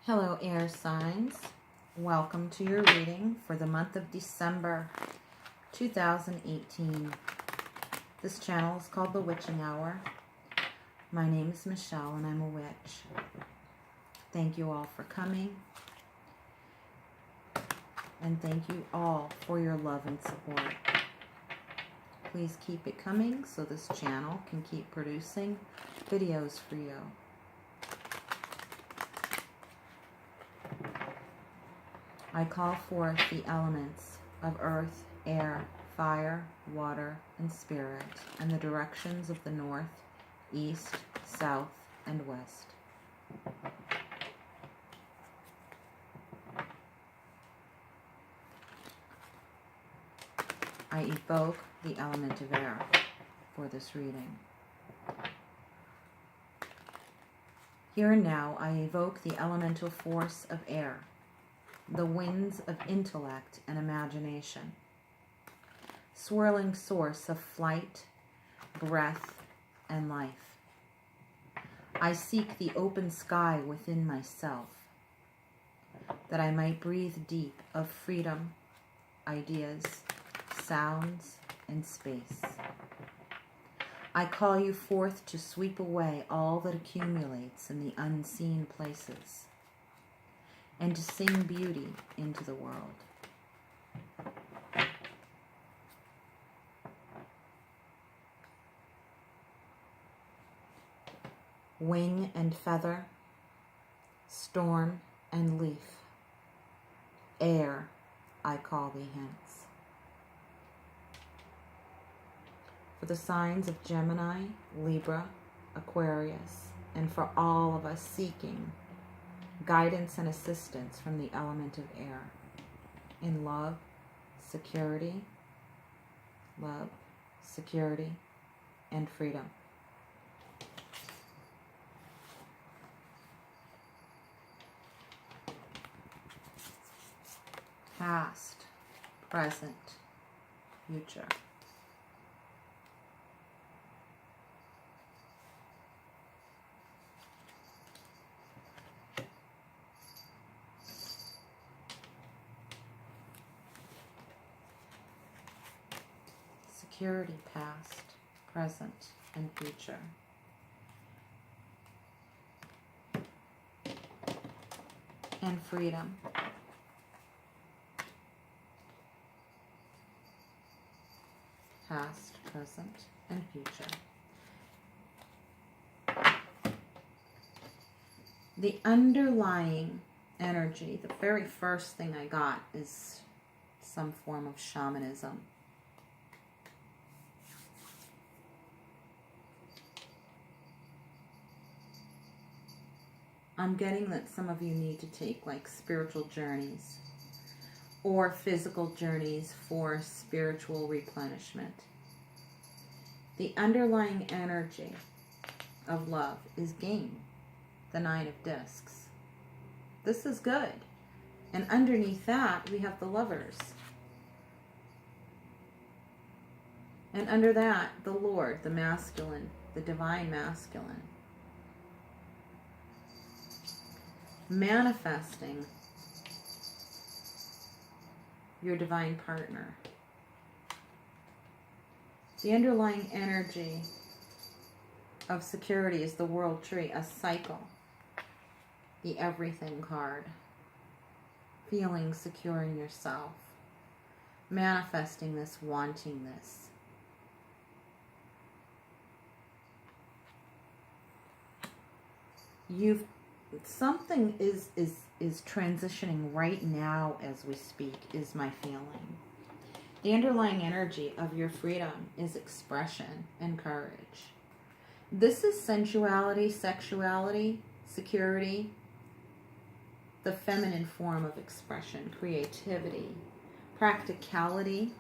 Hello, air signs. Welcome to your reading for the month of December 2018. This channel is called The Witching Hour. My name is Michelle and I'm a witch. Thank you all for coming. And thank you all for your love and support. Please keep it coming so this channel can keep producing videos for you. I call forth the elements of earth, air, fire, water, and spirit, and the directions of the north, east, south, and west. I evoke the element of air for this reading. Here and now, I evoke the elemental force of air, the winds of intellect and imagination, swirling source of flight, breath, and life. I seek the open sky within myself, that I might breathe deep of freedom, ideas, sounds, and space. I call you forth to sweep away all that accumulates in the unseen places, and to sing beauty into the world. Wing and feather, storm and leaf, air, I call thee hence. For the signs of Gemini, Libra, Aquarius, and for all of us seeking guidance and assistance from the element of air in love, security, and freedom. Past, present, future. Security, past, present, and future. And freedom. Past, present, and future. The underlying energy, the very first thing I got is some form of shamanism. I'm getting that some of you need to take like spiritual journeys or physical journeys for spiritual replenishment. The underlying energy of love is game, the 9 of discs. This is good. And underneath that, we have the lovers. And under that, the Lord, the masculine, the divine masculine. Manifesting your divine partner. The underlying energy of security is the world tree, a cycle, the everything card, feeling secure in yourself, manifesting this, wanting this. Something is transitioning right now as we speak, is my feeling. The underlying energy of your freedom is expression and courage. This is sensuality, sexuality, security, the feminine form of expression, creativity, practicality,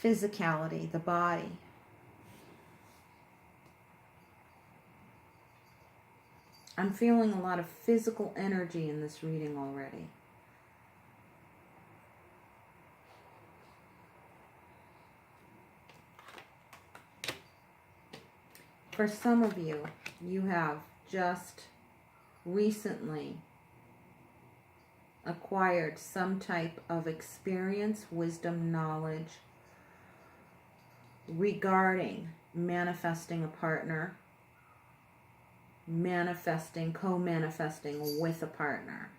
physicality, the body. I'm feeling a lot of physical energy in this reading already. For some of you, you have just recently acquired some type of experience, wisdom, knowledge regarding manifesting a partner, manifesting, co-manifesting with a partner.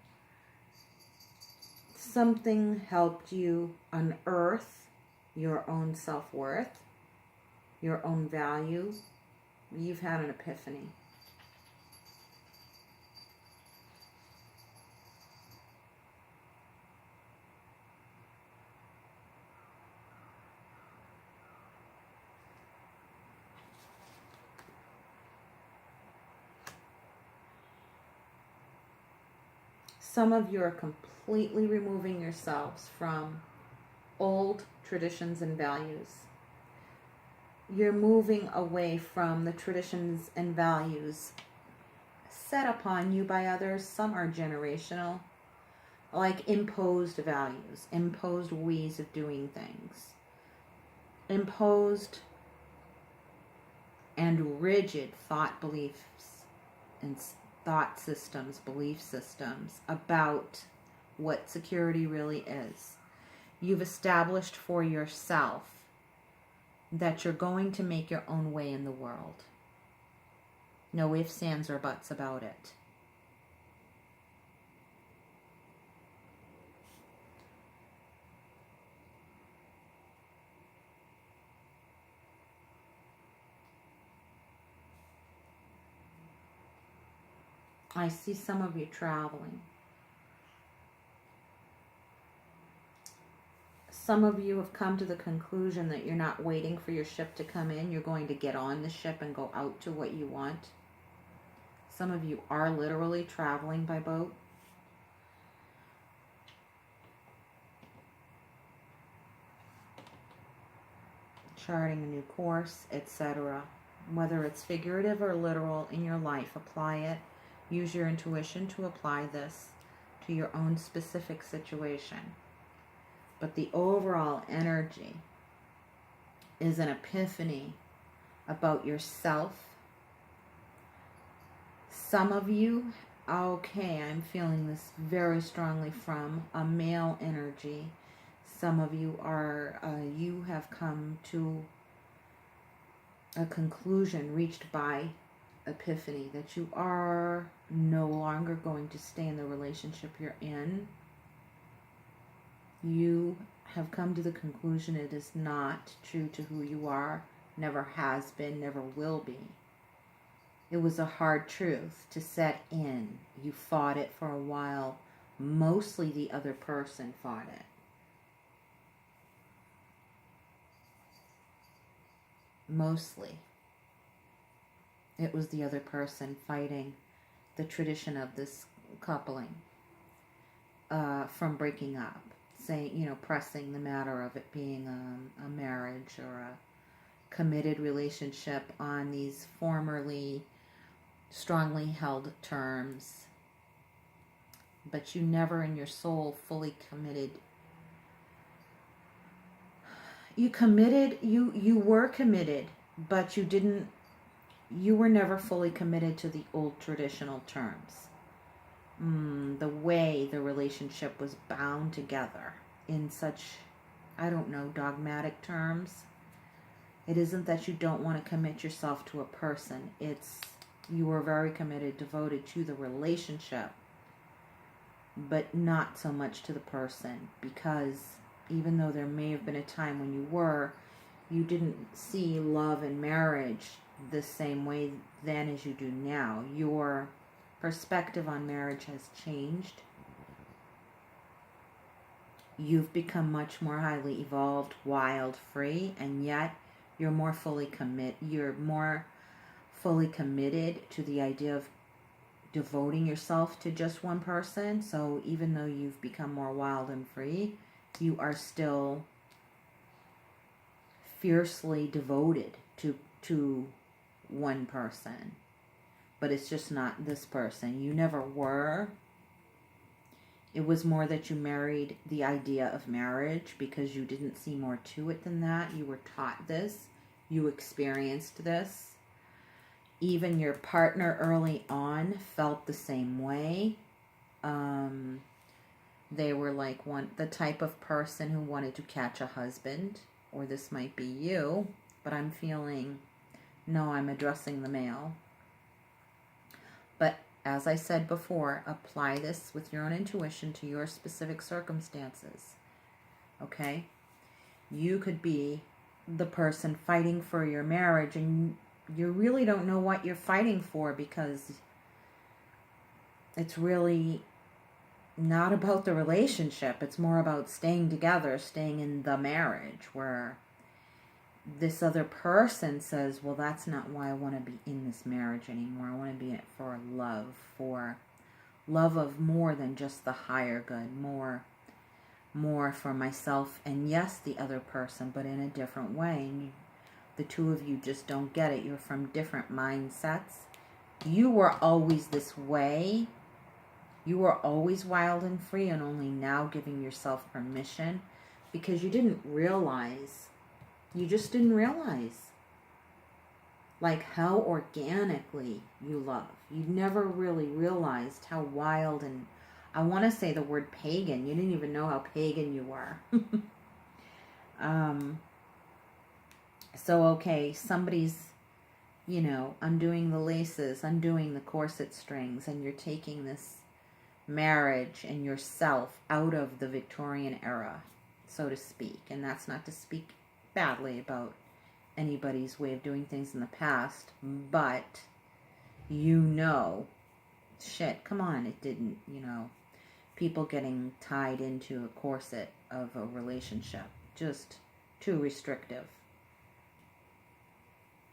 Something helped you unearth your own self-worth, your own value. You've had an epiphany. Some of you are completely removing yourselves from old traditions and values. You're moving away from the traditions and values set upon you by others. Some are generational, like imposed values, imposed ways of doing things, imposed and rigid thought beliefs and thought systems, belief systems about what security really is. You've established for yourself that you're going to make your own way in the world. No ifs, ands, or buts about it. I see some of you traveling. Some of you have come to the conclusion that you're not waiting for your ship to come in. You're going to get on the ship and go out to what you want. Some of you are literally traveling by boat. Charting a new course, etc. Whether it's figurative or literal in your life, apply it. Use your intuition to apply this to your own specific situation. But the overall energy is an epiphany about yourself. Some of you, okay, I'm feeling this very strongly from a male energy. Some of you are, you have come to a conclusion reached by epiphany that you are no longer going to stay in the relationship you're in. You have come to the conclusion it is not true to who you are, never has been, never will be. It was a hard truth to set in. You fought it for a while. Mostly the other person fought it. Mostly. It was the other person fighting the tradition of this coupling from breaking up. Saying, pressing the matter of it being a marriage or a committed relationship on these formerly strongly held terms. But you never in your soul fully committed. You were committed, but you were never fully committed to the old traditional terms. The way the relationship was bound together in such, dogmatic terms. It isn't that you don't want to commit yourself to a person. It's you were very committed, devoted to the relationship, but not so much to the person, because even though there may have been a time when you didn't see love and marriage the same way then as you do now. Your perspective on marriage has changed. You've become much more highly evolved, wild, free, and yet you're more fully committed to the idea of devoting yourself to just one person. So even though you've become more wild and free, you are still fiercely devoted to one person. But it's just not this person. You never were. It was more that you married the idea of marriage because you didn't see more to it than that. You were taught this. You experienced this. even your partner early on felt the same way. They were like the type of person who wanted to catch a husband, or this might be you, but I'm feeling, no, I'm addressing the male. But as I said before, apply this with your own intuition to your specific circumstances. Okay? You could be the person fighting for your marriage, and you really don't know what you're fighting for, because it's really not about the relationship. It's more about staying together, staying in the marriage, where this other person says, well, that's not why I want to be in this marriage anymore. I want to be in it for love of more than just the higher good, more for myself and, yes, the other person, but in a different way. And the two of you just don't get it. You're from different mindsets. You were always this way. You were always wild and free, and only now giving yourself permission because you didn't realize. You just didn't realize, like, how organically you love. You never really realized how wild, and I want to say the word pagan. You didn't even know how pagan you were. So, okay, somebody's, undoing the laces, undoing the corset strings, and you're taking this marriage and yourself out of the Victorian era, so to speak. And that's not to speak badly about anybody's way of doing things in the past, but shit, come on, it didn't, people getting tied into a corset of a relationship, just too restrictive.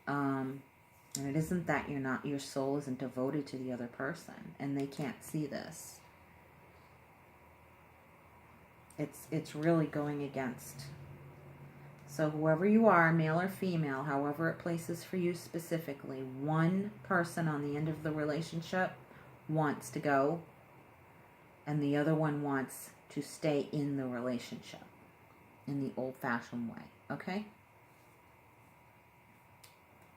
And it isn't that your soul isn't devoted to the other person, and they can't see this. It's really going against. So whoever you are, male or female, however it places for you specifically, one person on the end of the relationship wants to go, and the other one wants to stay in the relationship in the old-fashioned way, okay?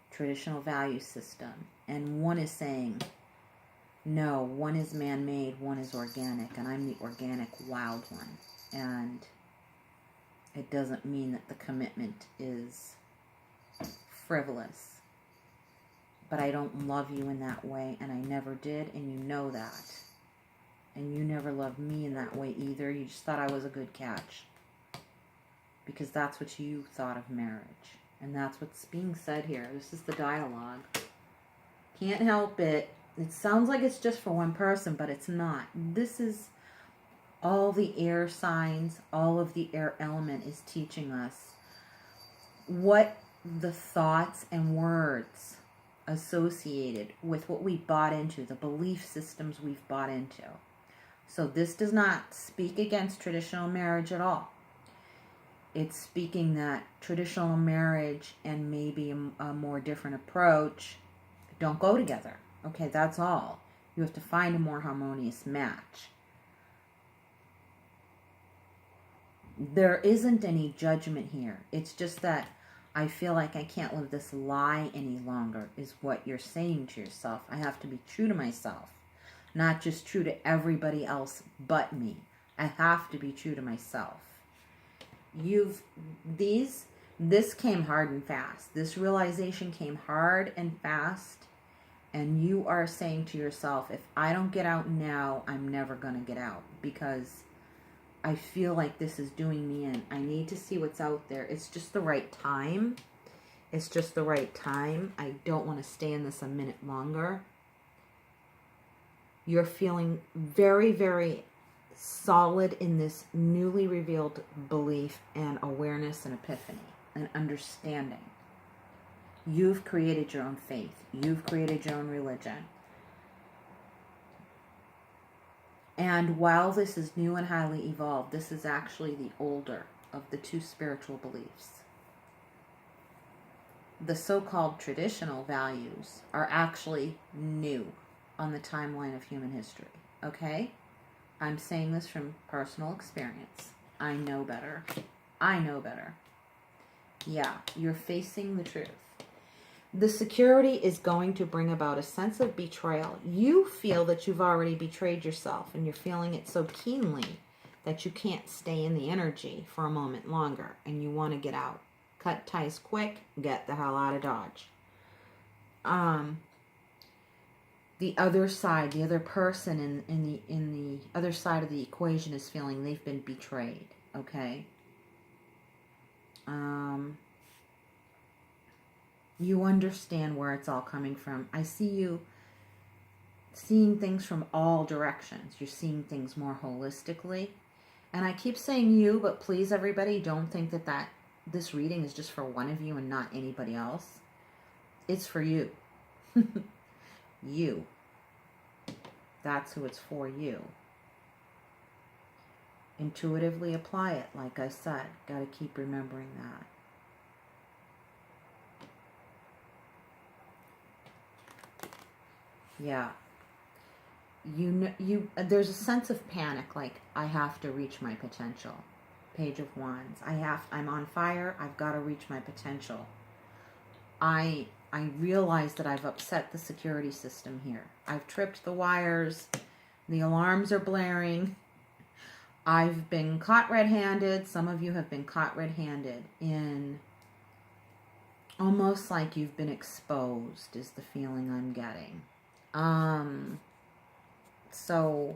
Traditional value system. And one is saying, no, one is man-made, one is organic, and I'm the organic wild one. And it doesn't mean that the commitment is frivolous. But I don't love you in that way, and I never did, and you know that. And you never loved me in that way either. You just thought I was a good catch. Because that's what you thought of marriage. And that's what's being said here. This is the dialogue. Can't help it. It sounds like it's just for one person, but it's not. This is all the air signs, all of the air element is teaching us what the thoughts and words associated with what we bought into, the belief systems we've bought into. So this does not speak against traditional marriage at all. It's speaking that traditional marriage and maybe a more different approach don't go together. Okay, that's all. You have to find a more harmonious match. There isn't any judgment here. It's just that I feel like I can't live this lie any longer, is what you're saying to yourself. I have to be true to myself, not just true to everybody else but me. I have to be true to myself. This came hard and fast. This realization came hard and fast, and you are saying to yourself, if I don't get out now, I'm never going to get out, because I feel like this is doing me in. I need to see what's out there. It's just the right time. It's just the right time. I don't want to stay in this a minute longer. You're feeling very, very solid in this newly revealed belief and awareness and epiphany and understanding. You've created your own faith. You've created your own religion. And while this is new and highly evolved, this is actually the older of the two spiritual beliefs. The so-called traditional values are actually new on the timeline of human history. Okay? I'm saying this from personal experience. I know better. I know better. Yeah, you're facing the truth. The security is going to bring about a sense of betrayal. You feel that you've already betrayed yourself, and you're feeling it so keenly that you can't stay in the energy for a moment longer, and you want to get out. Cut ties quick, get the hell out of Dodge. The other side, the other person in the other side of the equation is feeling they've been betrayed, okay? You understand where it's all coming from. I see you seeing things from all directions. You're seeing things more holistically. And I keep saying you, but please, everybody, don't think that this reading is just for one of you and not anybody else. It's for you. You. That's who it's for, you. Intuitively apply it, like I said. Got to keep remembering that. Yeah. There's a sense of panic, like I have to reach my potential. Page of Wands. I'm on fire. I've got to reach my potential. I realize that I've upset the security system here. I've tripped the wires. The alarms are blaring. I've been caught red-handed. Some of you have been caught red-handed in almost like you've been exposed is the feeling I'm getting. So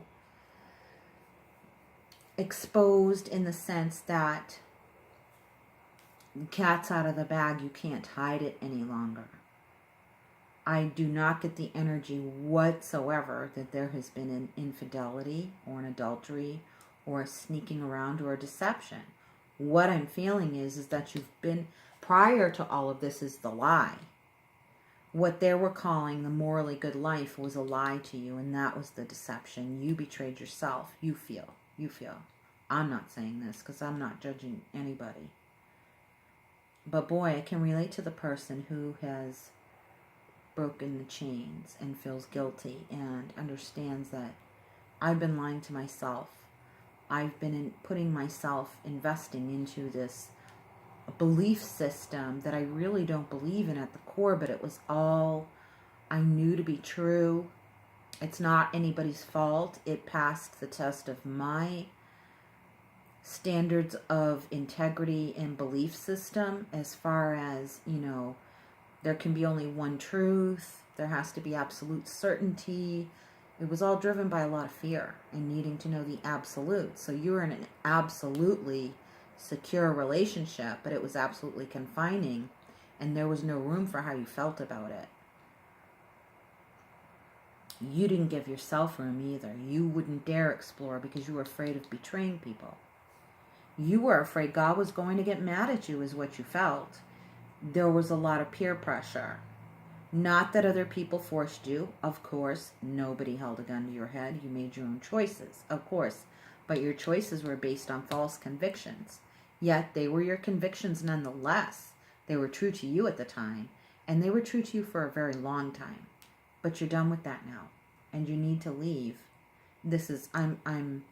exposed in the sense that the cat's out of the bag, you can't hide it any longer. I do not get the energy whatsoever that there has been an infidelity or an adultery or a sneaking around or a deception. What I'm feeling is that you've been, prior to all of this is the lie. What they were calling the morally good life was a lie to you, and that was the deception. You betrayed yourself. You feel. I'm not saying this because I'm not judging anybody. But boy, I can relate to the person who has broken the chains and feels guilty and understands that I've been lying to myself. I've been putting myself, investing into this belief system that I really don't believe in at the core, but it was all I knew to be true. It's not anybody's fault. It passed the test of my standards of integrity and belief system as far as, there can be only one truth. There has to be absolute certainty. It was all driven by a lot of fear and needing to know the absolute. So you were in an absolutely secure relationship, but it was absolutely confining, and there was no room for how you felt about it. You didn't give yourself room either. You wouldn't dare explore because you were afraid of betraying people. You were afraid God was going to get mad at you is what you felt. There was a lot of peer pressure. Not that other people forced you. Of course, nobody held a gun to your head. You made your own choices, of course. But your choices were based on false convictions. Yet they were your convictions nonetheless. They were true to you at the time, and they were true to you for a very long time. But you're done with that now, and you need to leave. I'm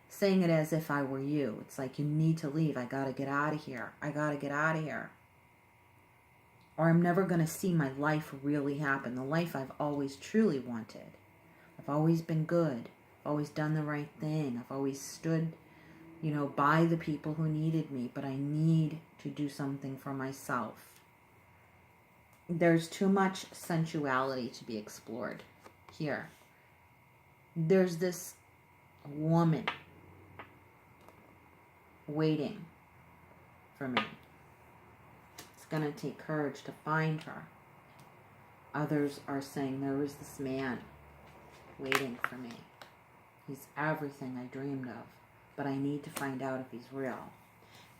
saying it as if I were you. It's like you need to leave. I gotta get out of here. Or I'm never going to see my life really happen. The life I've always truly wanted. I've always been good. I've always done the right thing. I've always stood, by the people who needed me. But I need to do something for myself. There's too much sensuality to be explored here. There's this woman waiting for me. Going to take courage to find her. Others are saying there is this man waiting for me. He's everything I dreamed of, but I need to find out if he's real.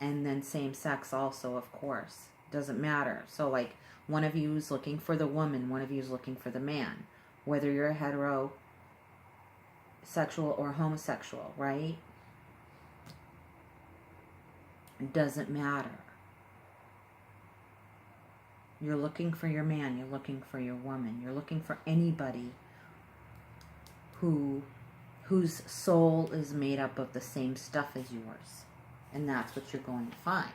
And then same sex also, of course. Doesn't matter. So like one of you is looking for the woman, one of you is looking for the man. Whether you're a heterosexual or homosexual, right? It doesn't matter. You're looking for your man. You're looking for your woman. You're looking for anybody whose soul is made up of the same stuff as yours. And that's what you're going to find.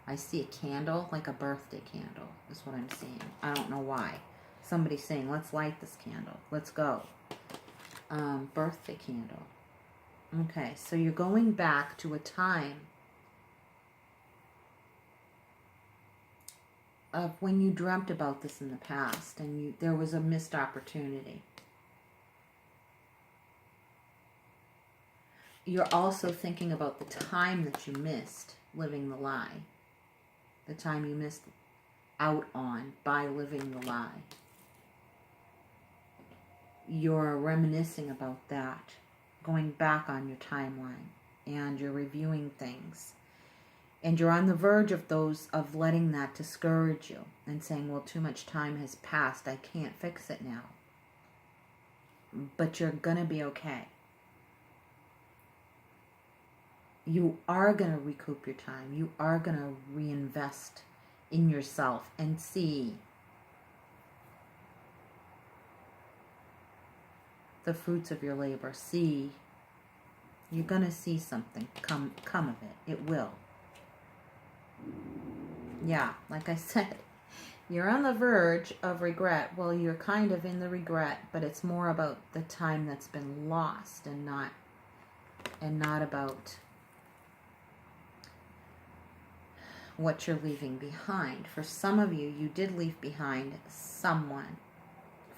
I see a candle, like a birthday candle, is what I'm seeing. I don't know why. Somebody's saying, let's light this candle. Let's go. Birthday candle. Okay, so you're going back to a time of when you dreamt about this in the past and there was a missed opportunity. You're also thinking about the time that you missed living the lie. The time you missed out on by living the lie. You're reminiscing about that, going back on your timeline, and you're reviewing things. And you're on the verge of letting that discourage you and saying, well, too much time has passed. I can't fix it now. But you're going to be okay. You are going to recoup your time. You are going to reinvest in yourself and see the fruits of your labor. You're going to see something come of it. It will. Yeah, like I said, you're on the verge of regret. Well, you're kind of in the regret, but it's more about the time that's been lost and not about what you're leaving behind. For some of you, you did leave behind someone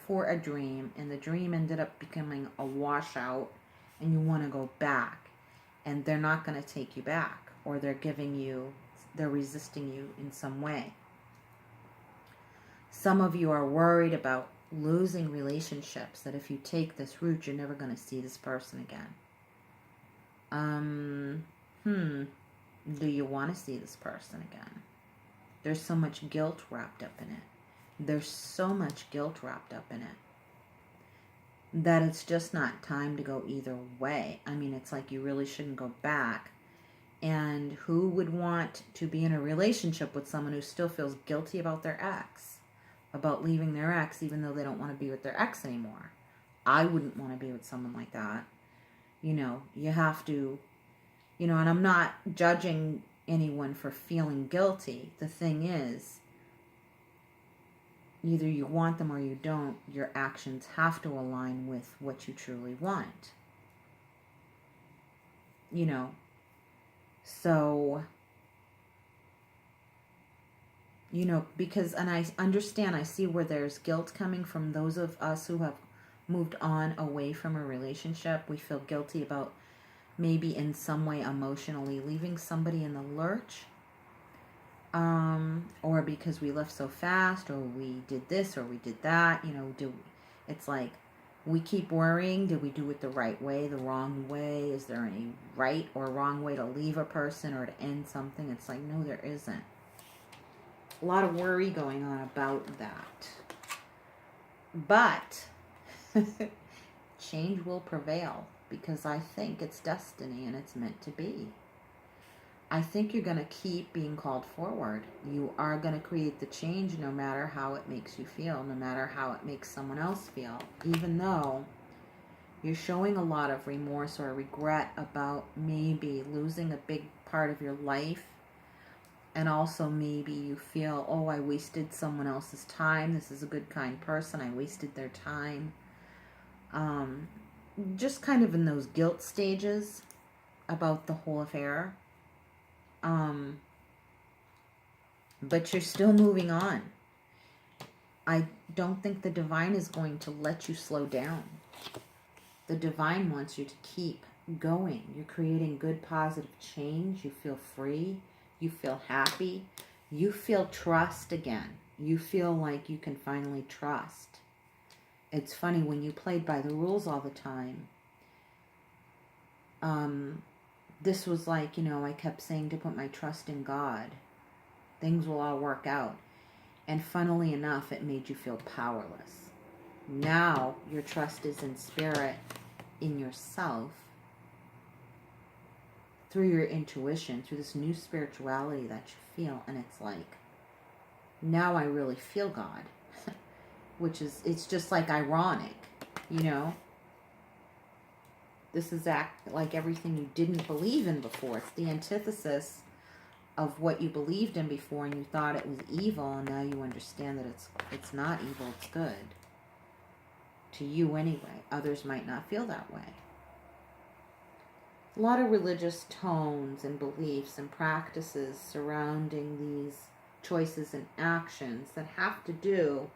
for a dream, and the dream ended up becoming a washout, and you want to go back, and they're not going to take you back, or they're resisting you in some way. Some of you are worried about losing relationships, that if you take this route, you're never going to see this person again. Do you want to see this person again? There's so much guilt wrapped up in it. There's so much guilt wrapped up in it that it's just not time to go either way. I mean, it's like you really shouldn't go back. And who would want to be in a relationship with someone who still feels guilty about their ex, about leaving their ex, even though they don't want to be with their ex anymore? I wouldn't want to be with someone like that. You have to, and I'm not judging anyone for feeling guilty. The thing is, either you want them or you don't. Your actions have to align with what you truly want. So, because, and I understand, I see where there's guilt coming from those of us who have moved on away from a relationship. We feel guilty about maybe in some way emotionally leaving somebody in the lurch. Or because we left so fast, or we did this, or we did that, it's like we keep worrying, did we do it the right way, the wrong way? Is there any right or wrong way to leave a person or to end something? It's like, no, there isn't. A lot of worry going on about that. But change will prevail, because I think it's destiny and it's meant to be. I think you're going to keep being called forward. You are going to create the change no matter how it makes you feel, no matter how it makes someone else feel. Even though you're showing a lot of remorse or regret about maybe losing a big part of your life. And also maybe you feel, oh, I wasted someone else's time. This is a good, kind person. I wasted their time. Just kind of in those guilt stages about the whole affair. But you're still moving on. I don't think the divine is going to let you slow down. The divine wants you to keep going. You're creating good, positive change. You feel free. You feel happy. You feel trust again. You feel like you can finally trust. It's funny, when you played by the rules all the time, this was like, I kept saying to put my trust in God. Things will all work out. And funnily enough, it made you feel powerless. Now, your trust is in spirit, in yourself, through your intuition, through this new spirituality that you feel. And it's like, now I really feel God. Which is, it's just like ironic, This is like everything you didn't believe in before. It's the antithesis of what you believed in before, and you thought it was evil, and now you understand that it's not evil, it's good. To you anyway. Others might not feel that way. A lot of religious tones and beliefs and practices surrounding these choices and actions that have to do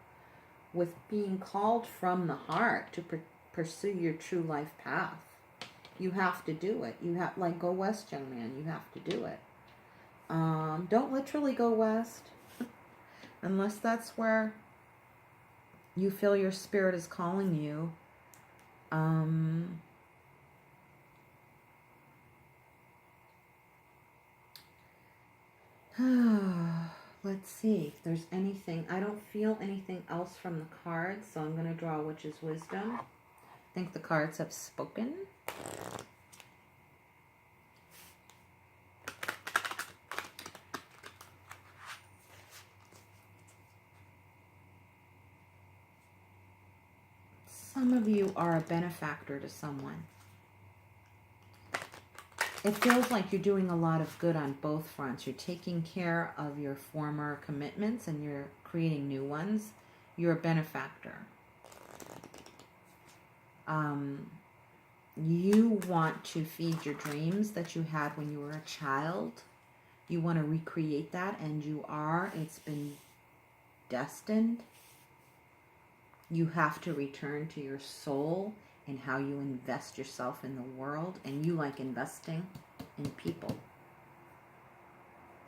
with being called from the heart to pursue your true life path. You have to do it. You have, like, go west, young man. You have to do it. Don't literally go west unless that's where you feel your spirit is calling you. Let's see if there's anything. I don't feel anything else from the cards, so I'm going to draw Witch's Wisdom. I think the cards have spoken. Some of you are a benefactor to someone. It feels like you're doing a lot of good on both fronts. You're taking care of your former commitments and you're creating new ones. You're a benefactor. You want to feed your dreams that you had when you were a child. You want to recreate that, and you are. It's been destined. You have to return to your soul and how you invest yourself in the world, and you like investing in people.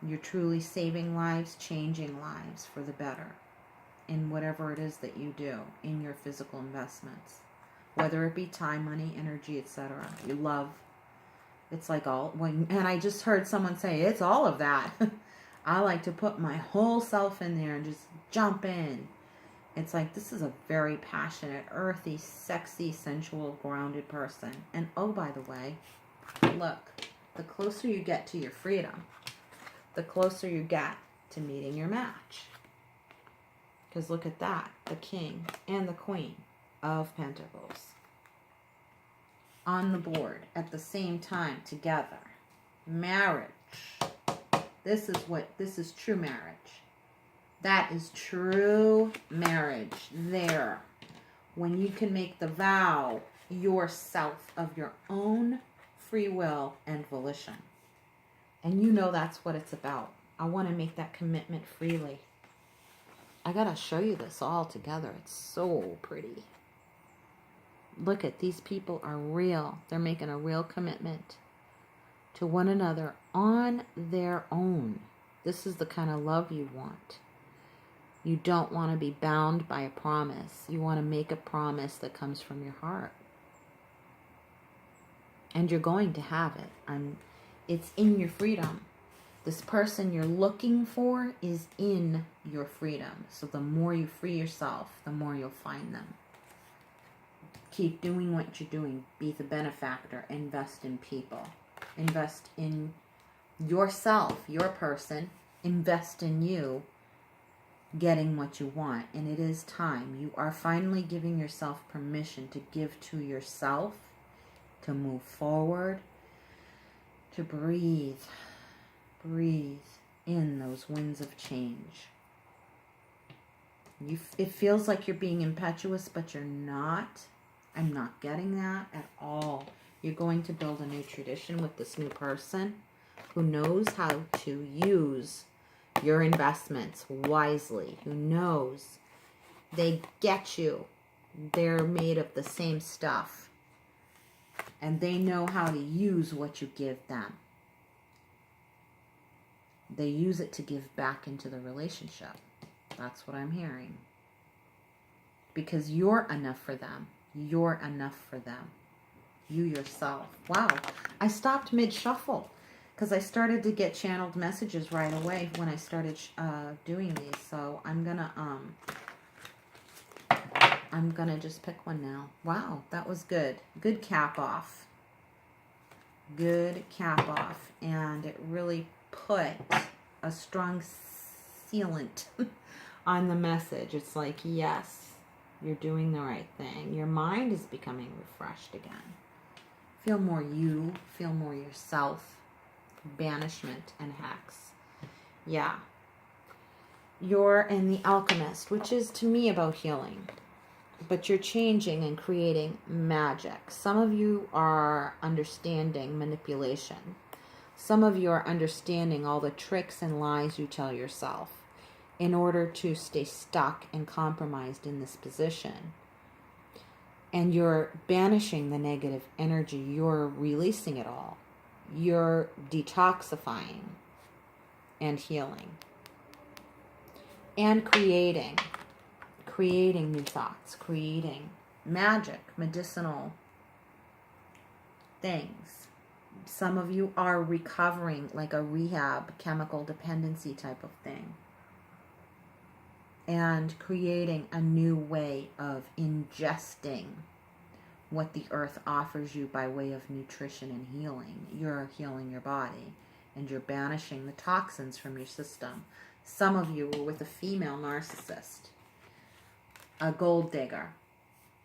You're truly saving lives, changing lives for the better in whatever it is that you do in your physical investments, whether it be time, money, energy, etc. You love. It's like all, and I just heard someone say it's all of that. I like to put my whole self in there and just jump in. It's like, this is a very passionate, earthy, sexy, sensual, grounded person. And oh, by the way, look, the closer you get to your freedom, the closer you get to meeting your match. Because look at that, the King and the Queen of Pentacles on the board at the same time together. Marriage. This is true marriage. That is true marriage there. When you can make the vow yourself of your own free will and volition. And you know that's what it's about. I want to make that commitment freely. I got to show you this all together. It's so pretty. Look at, these people are real. They're making a real commitment to one another on their own. This is the kind of love you want. You don't want to be bound by a promise. You want to make a promise that comes from your heart. And you're going to have it. It's in your freedom. This person you're looking for is in your freedom. So the more you free yourself, the more you'll find them. Keep doing what you're doing. Be the benefactor. Invest in people. Invest in yourself, your person. Invest in you. Getting what you want, and it is time. You are finally giving yourself permission to give to yourself, to move forward, to breathe in those winds of change. It feels like you're being impetuous, but you're not. I'm not getting that at all. You're going to build a new tradition with this new person who knows how to use your investments wisely, who knows they get you. They're made of the same stuff. And they know how to use what you give them. They use it to give back into the relationship. That's what I'm hearing. Because you're enough for them. You're enough for them. You yourself. Wow. I stopped mid-shuffle. Because I started to get channeled messages right away when I started doing these. So I'm gonna just pick one now. Wow, that was good. Good cap off. Good cap off. And it really put a strong sealant on the message. It's like, yes, you're doing the right thing. Your mind is becoming refreshed again. Feel more you. Feel more yourself. Banishment and hex. Yeah. You're in the Alchemist, which is to me about healing. But you're changing and creating magic. Some of you are understanding manipulation. Some of you are understanding all the tricks and lies you tell yourself in order to stay stuck and compromised in this position. And you're banishing the negative energy. You're releasing it all. You're detoxifying and healing. And creating new thoughts, creating magic, medicinal things. Some of you are recovering, like a rehab, chemical dependency type of thing. And creating a new way of ingesting what the earth offers you by way of nutrition and healing. You're healing your body, and you're banishing the toxins from your system. Some of you were with a female narcissist, a gold digger.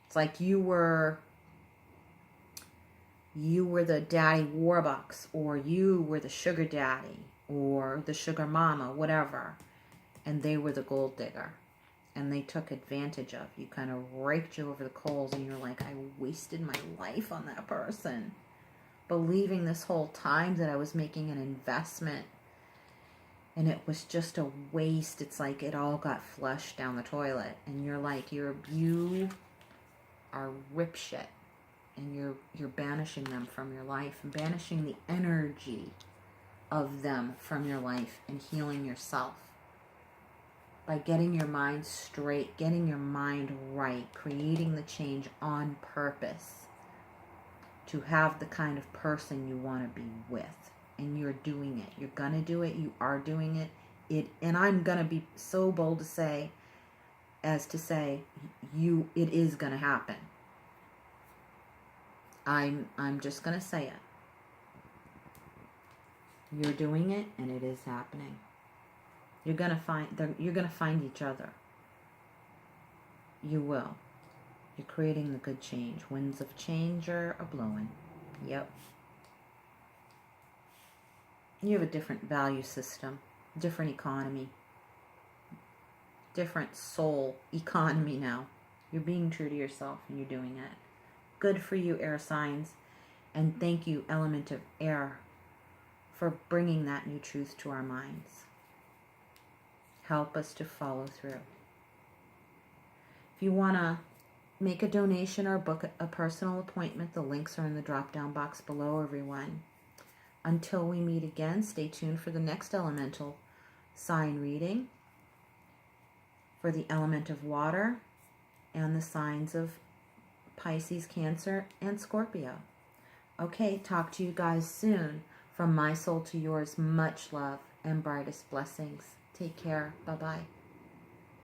It's like you were the daddy warbucks, or you were the sugar daddy, or the sugar mama, whatever. And they were the gold digger. And they took advantage of you, kind of raked you over the coals, and you're like, I wasted my life on that person. Believing this whole time that I was making an investment, and it was just a waste. It's like it all got flushed down the toilet. And you're like, you are rip shit. And you're banishing them from your life, and banishing the energy of them from your life, and healing yourself. By getting your mind straight, getting your mind right, creating the change on purpose to have the kind of person you want to be with. And you're doing it. You're going to do it. You are doing it. And I'm going to be so bold to say, it is going to happen. I'm just going to say it. You're doing it, and it is happening. You're gonna find each other. You will. You're creating the good change. Winds of change are blowing. Yep. You have a different value system, different economy, different soul economy now. You're being true to yourself, and you're doing it. Good for you, air signs. And thank you, element of air, for bringing that new truth to our minds. Help us to follow through. If you want to make a donation or book a personal appointment, the links are in the drop-down box below, everyone. Until we meet again, stay tuned for the next elemental sign reading for the element of water and the signs of Pisces, Cancer, and Scorpio. Okay, talk to you guys soon. From my soul to yours, much love and brightest blessings. Take care. Bye-bye.